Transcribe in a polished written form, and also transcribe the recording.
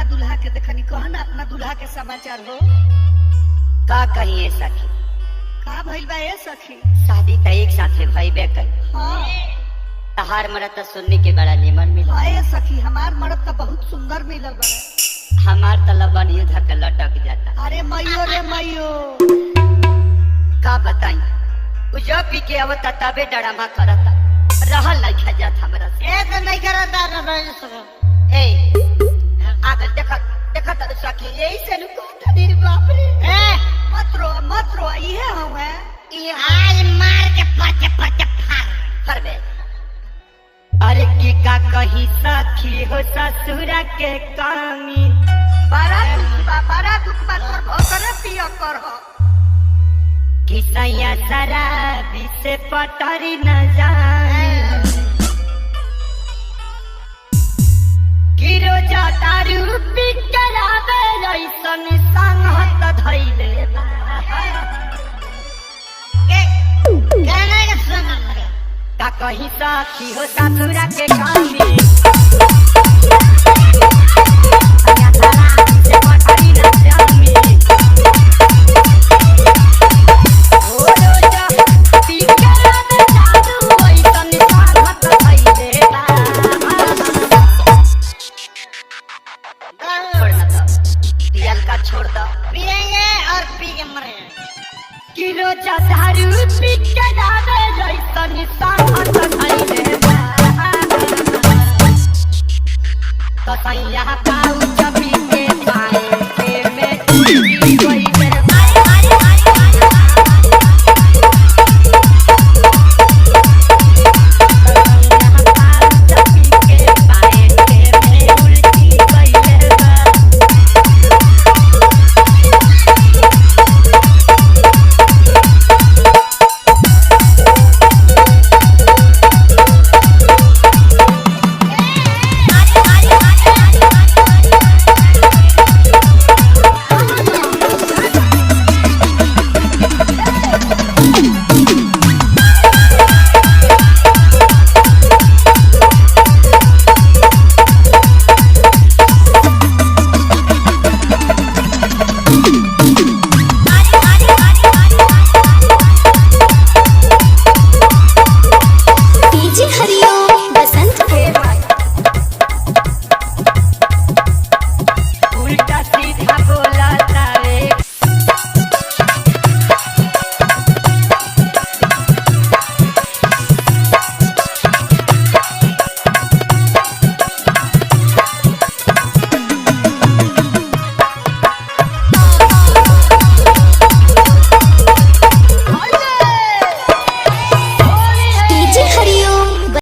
अपना दूल्हा के देखनी कहना अपना दूल्हा के समाचार हो का कहिए सखी का भइल बा ए सखी शादी त एक साथ में भई बेकर हां तहार मरद त सुनने के बड़ा निमन मिला ए सखी हमार मर्द तो बहुत सुंदर मिलल बा हमार त लबन युद्ध के लटक जाता अरे मैयो रे मैयो का बताई उ जब पी के आवता तबे डरामा करता रहल नहीं खा जात हमरा से ए तो नहीं करता रह सको ए आगे देखा त सखी यही से नु कहता रे बाप रे ए मत रो ये हवे ये आज मार के पच पच फर बे अरे की का कही सखी हो ससुरा के कामी बड़ा दुख बा तोर भोकरे पिया कर हो किसैया शराबी से पटरी न जाए गिरो जा दारू पी करावे ऐसन संगत धइले बा गाना के सुन का कही सखी हो ससुरा के कामी छोड़ दो पिएंगे और पी के मरेंगे किलो दारू पी के जावे जैसन साहत धइले बा तो सैया पाऊ जबी के पाए में कोई